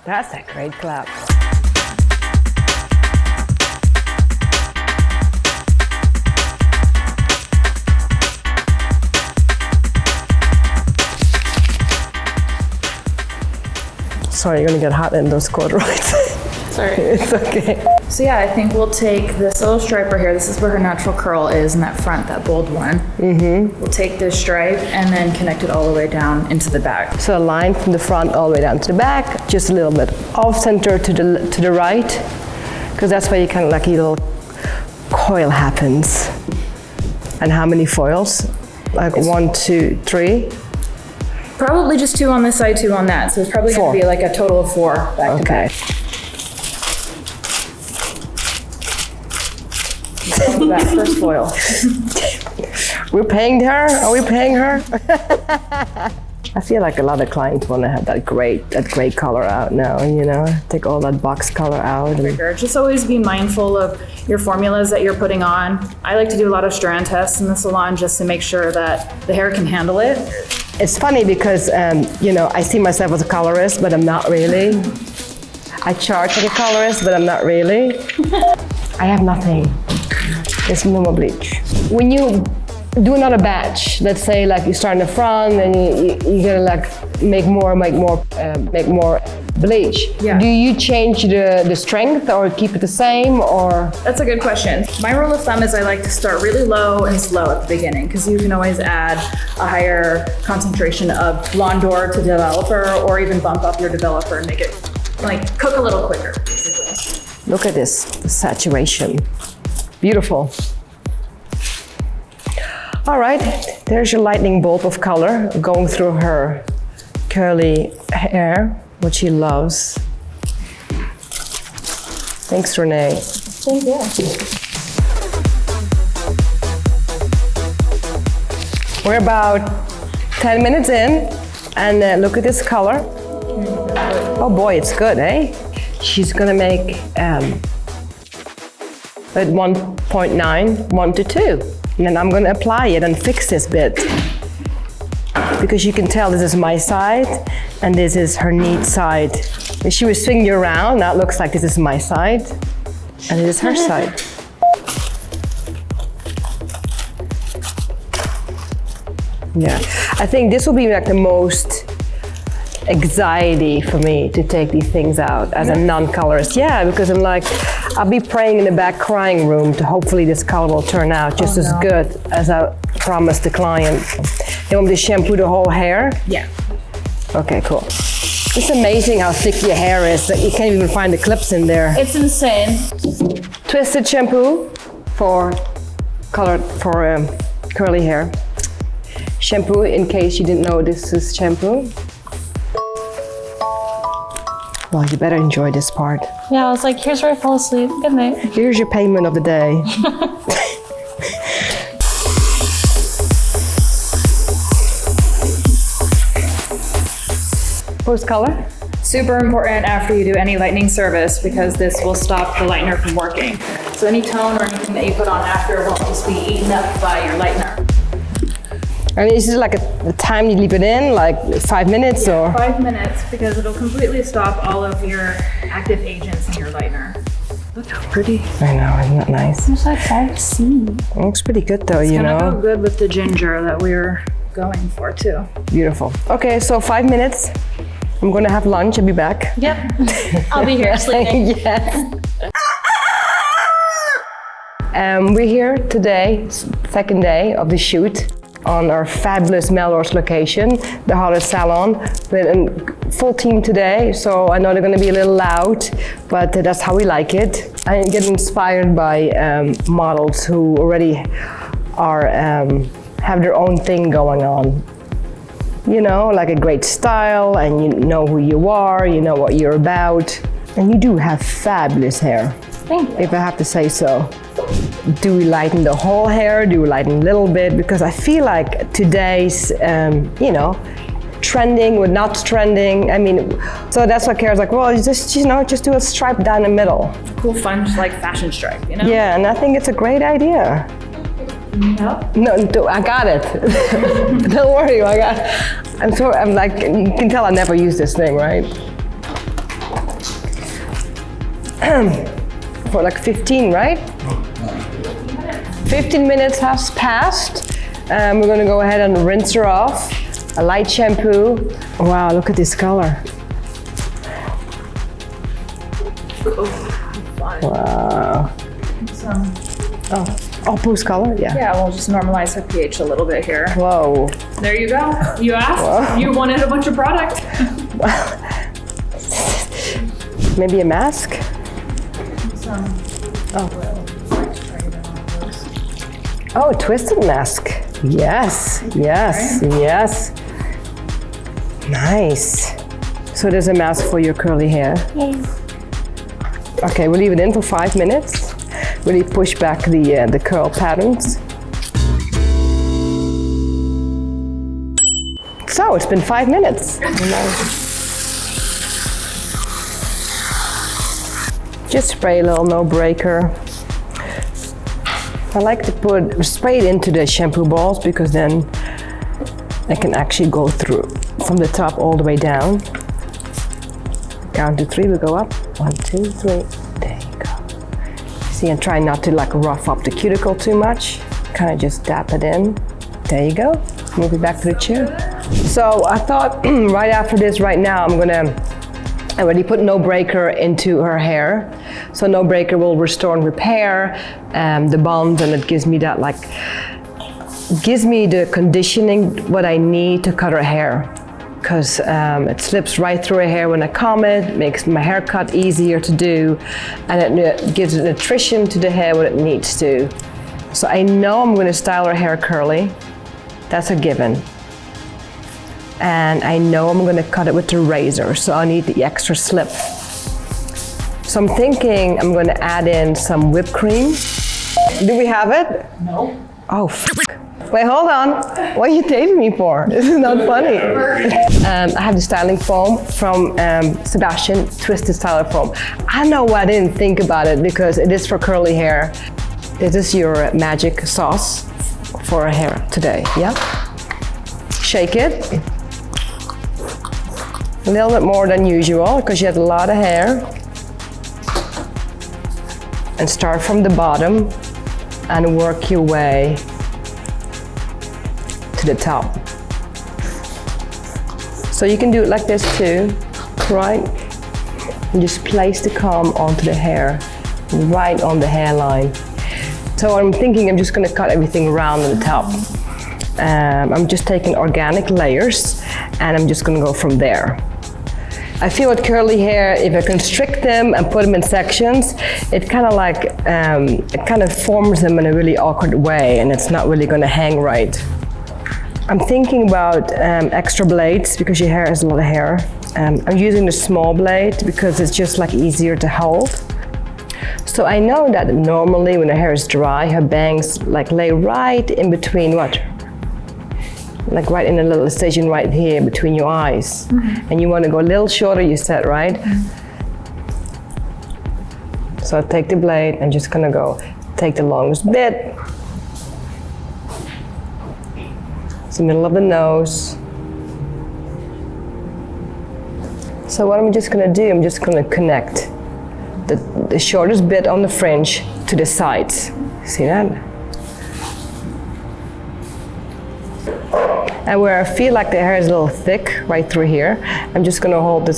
That's a great clap. Sorry, you're gonna get hot in those corduroys. Sorry. It's okay. So yeah, I think we'll take this little stripe right here. This is where her natural curl is in that front, that bold one. Mm-hmm. We'll take this stripe and then connect it all the way down into the back. So a line from the front all the way down to the back, just a little bit off center to the right, because that's where you kind of like a little coil happens. And how many foils? Like 1, 2, 3? Probably just 2 on this side, 2 on that. So it's probably going to be like a total of 4 back to back. That first foil. We're paying her? Are we paying her? I feel like a lot of clients want to have that gray color out now, you know, take all that box color out. And just always be mindful of your formulas that you're putting on. I like to do a lot of strand tests in the salon just to make sure that the hair can handle it. It's funny because, you know, I see myself as a colorist, but I'm not really. I charge like a colorist, but I'm not really. I have nothing. It's minimal bleach. When you do another batch, let's say like you start in the front and you're gonna like make more bleach. Yeah. Do you change the strength or keep it the same, or? That's a good question. My rule of thumb is I like to start really low and slow at the beginning, because you can always add a higher concentration of Blondor to developer, or even bump up your developer and make it like cook a little quicker, basically. Look at this, the saturation. Beautiful. All right, there's your lightning bolt of color going through her curly hair, which she loves. Thanks, Renee. Thank you. We're about 10 minutes in, and look at this color. Oh boy, it's good, eh? She's gonna make at 1.9, 1 to 2. And then I'm gonna apply it and fix this bit. Because you can tell this is my side and this is her neat side. If she was swinging you around, now it looks like this is my side and it is her side. Yeah, I think this will be like the most anxiety for me to take these things out as a non-colorist. Yeah, because I'm like, I'll be praying in the back crying room to hopefully this color will turn out just as good as I promised the client. You want me to shampoo the whole hair? Yeah. Okay, cool. It's amazing how thick your hair is that you can't even find the clips in there. It's insane. Twisted shampoo for curly hair. Shampoo, in case you didn't know this is shampoo. Well, you better enjoy this part. Yeah, I was like, here's where I fall asleep. Good night. Here's your payment of the day. Post color? Super important after you do any lightening service, because this will stop the lightener from working. So any tone or anything that you put on after won't just be eaten up by your lightener. And is it like the time you leave it in, like 5 minutes or? 5 minutes, because it'll completely stop all of your active agents in your lightener. Look how pretty. I know, isn't that nice? It's like 5C. It looks pretty good though, you know? It's gonna go good with the ginger that we're going for too. Beautiful. Okay, so 5 minutes. I'm gonna have lunch, I'll be back. Yep. I'll be here sleeping. Yes. We're here today, second day of the shoot, on our fabulous Melrose location, the Hottest Salon, with a full team today. So I know they're gonna be a little loud, but that's how we like it. I get inspired by models who already are, have their own thing going on. You know, like a great style, and you know who you are, you know what you're about. And you do have fabulous hair. Thank you. If I have to say so. Do we lighten the whole hair? Do we lighten a little bit? Because I feel like today's, you know, trending with not trending. I mean, so that's what Kara's like, well, just, you know, just do a stripe down the middle. Cool, fun, like fashion stripe, you know? Yeah, and I think it's a great idea. No. No, I got it. Don't worry, I'm like, you can tell I never use this thing, right? for like 15, right? 15 minutes has passed. We're gonna go ahead and rinse her off. A light shampoo. Wow, look at this color. Wow. Oh, Pooh's color? Yeah. Yeah, we'll just normalize her pH a little bit here. Whoa. There you go. You asked. Whoa. You wanted a bunch of product. Maybe a mask? Oh, a twisted mask. Yes, yes, yes. Nice. So there's a mask for your curly hair. Yay. Okay, we'll leave it in for 5 minutes. Really push back the curl patterns. So it's been 5 minutes. Just spray a little no breaker. I like to spray it into the shampoo balls because then I can actually go through from the top all the way down. Count to 3, we go up. 1, 2, 3. There you go. See, and try not to like rough up the cuticle too much. Kind of just dab it in. There you go. Move it back to the chair. So I thought right after this, right now, I already put no breaker into her hair. So no breaker will restore and repair the bonds, and it gives me that gives me the conditioning what I need to cut her hair. Because it slips right through her hair when I comb it, makes my haircut easier to do, and it gives nutrition to the hair what it needs to. So I know I'm going to style her hair curly. That's a given. And I know I'm going to cut it with the razor, so I need the extra slip. So I'm thinking I'm going to add in some whipped cream. Do we have it? No. Oh, wait, hold on. What are you taping me for? This is not funny. I have the styling foam from Sebastian, Twisted Styler Foam. I know why I didn't think about it because it is for curly hair. This is your magic sauce for hair today, yeah? Shake it. A little bit more than usual because you had a lot of hair. And start from the bottom and work your way to the top. So you can do it like this too, right? And just place the comb onto the hair, right on the hairline. So I'm thinking I'm just gonna cut everything round on the top. I'm just taking organic layers and I'm just gonna go from there. I feel with curly hair, if I constrict them and put them in sections, it kind of forms them in a really awkward way and it's not really gonna hang right. I'm thinking about extra blades because your hair has a lot of hair. I'm using the small blade because it's just like easier to hold. So I know that normally when the hair is dry, her bangs like lay right in between what? Like right in a little incision right here between your eyes. Mm-hmm. And you want to go a little shorter, you said, right? Mm-hmm. So I take the blade and just gonna go take the longest bit. It's the middle of the nose. So what I'm just gonna do, I'm just gonna connect the shortest bit on the fringe to the sides. See that? And where I feel like the hair is a little thick right through here, I'm just gonna hold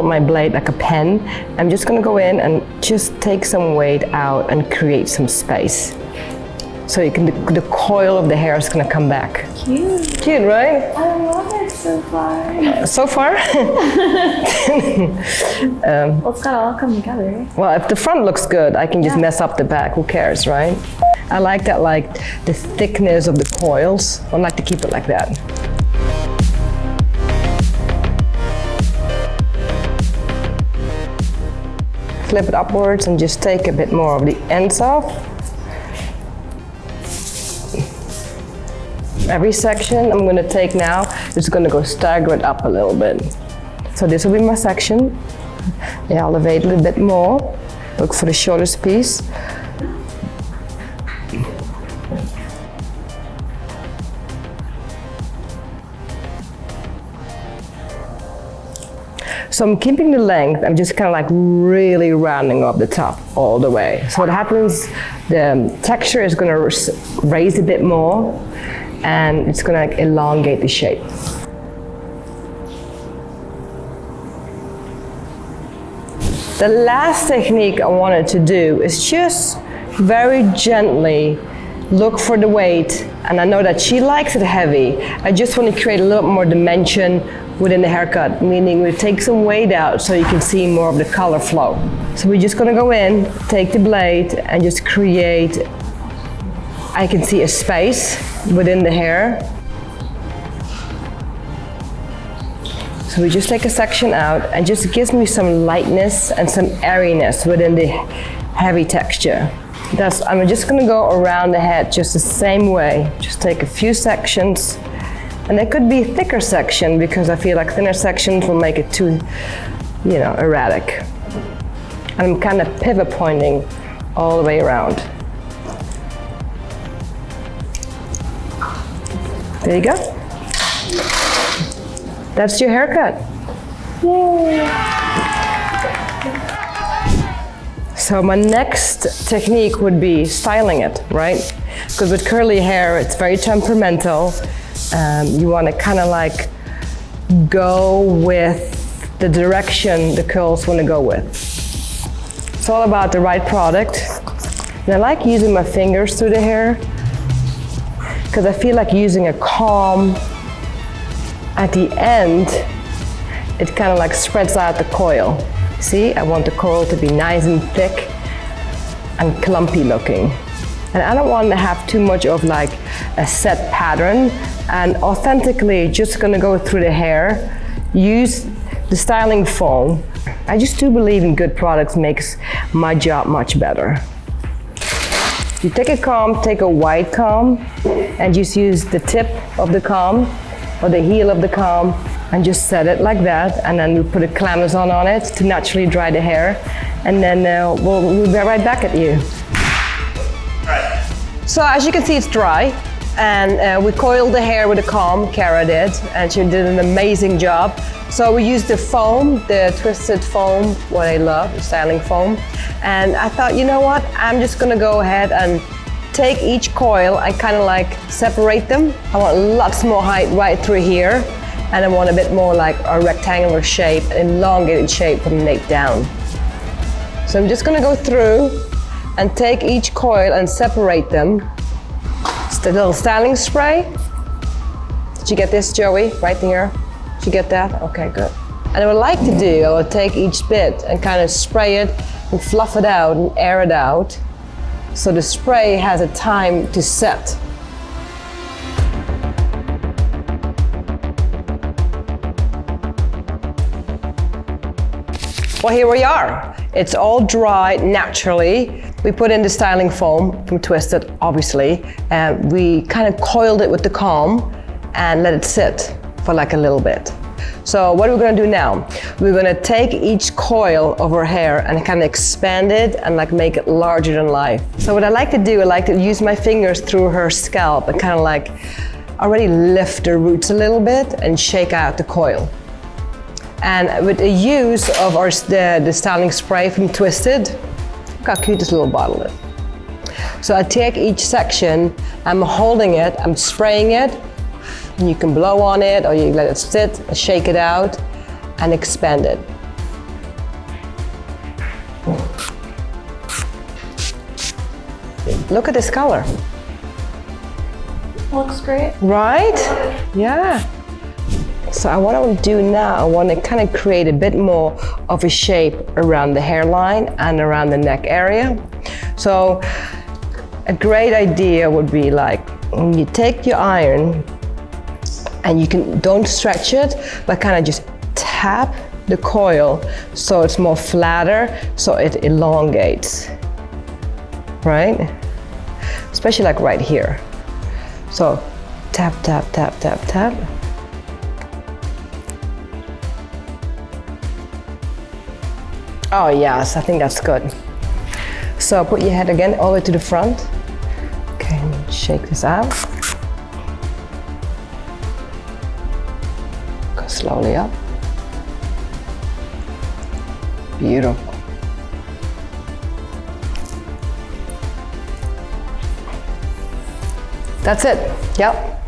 my blade like a pen. I'm just gonna go in and just take some weight out and create some space. So you can, the coil of the hair is gonna come back. Cute. Cute, right? I love it so far. So far? Well, it's gotta all come together, right? Well, if the front looks good, I can just mess up the back. Who cares, right? I like that, like the thickness of the coils. I like to keep it like that. Flip it upwards and just take a bit more of the ends off. Every section I'm going to take now is going to go stagger it up a little bit. So this will be my section. Elevate a little bit more. Look for the shortest piece. So I'm keeping the length, I'm just kind of like really rounding up the top all the way. So what happens, the texture is going to raise a bit more and it's going to elongate the shape. The last technique I wanted to do is just very gently look for the weight, and I know that she likes it heavy. I just want to create a little more dimension within the haircut, meaning we take some weight out so you can see more of the color flow. So we're just going to go in, take the blade and just create, I can see a space within the hair. So we just take a section out and just gives me some lightness and some airiness within the heavy texture. I'm just going to go around the head just the same way. Just take a few sections, and it could be a thicker section because I feel like thinner sections will make it too, erratic. And I'm kind of pivot pointing all the way around. There you go. That's your haircut. Yay! So my next technique would be styling it, right? Because with curly hair, it's very temperamental. You want to kind of like go with the direction the curls want to go with. It's all about the right product. And I like using my fingers through the hair because I feel like using a comb at the end, it kind of like spreads out the coil. See, I want the coil to be nice and thick and clumpy looking. And I don't want to have too much of like a set pattern, and authentically just gonna go through the hair, use the styling foam. I just do believe in good products makes my job much better. You take a comb, take a wide comb, and just use the tip of the comb or the heel of the comb and just set it like that, and then we put a clamazon on it to naturally dry the hair, and then we'll be right back at you. So as you can see, it's dry, and we coiled the hair with a comb, Cara did, and she did an amazing job. So we used the foam, the twisted foam, what I love, the styling foam, and I thought, you know what, I'm just gonna go ahead and take each coil and kind of like separate them. I want lots more height right through here, and I want a bit more like a rectangular shape, an elongated shape from the neck down. So I'm just gonna go through and take each coil and separate them. It's the little styling spray. Did you get this, Joey? Right here? Did you get that? Okay, good. And I would like to do, I would take each bit and kind of spray it and fluff it out and air it out, so the spray has a time to set. Well, here we are. It's all dry naturally. We put in the styling foam from Twisted, obviously, and we kind of coiled it with the comb and let it sit for like a little bit. So what are we gonna do now? We're gonna take each coil of her hair and kind of expand it and like make it larger than life. So what I like to do, I like to use my fingers through her scalp and kind of like already lift the roots a little bit and shake out the coil. And with the use of the styling spray from Twisted, look how cute this little bottle is. So I take each section, I'm holding it, I'm spraying it, and you can blow on it or you let it sit, shake it out, and expand it. Look at this color. Looks great. Right? Yeah. So what I want to do now, I want to kind of create a bit more of a shape around the hairline and around the neck area. So a great idea would be like, when you take your iron and don't stretch it, but kind of just tap the coil so it's more flatter, so it elongates, right? Especially like right here. So tap, tap, tap, tap, tap. Oh yes, I think that's good. So put your head again all the way to the front. Okay, and shake this out. Go slowly up. Beautiful. That's it. Yep.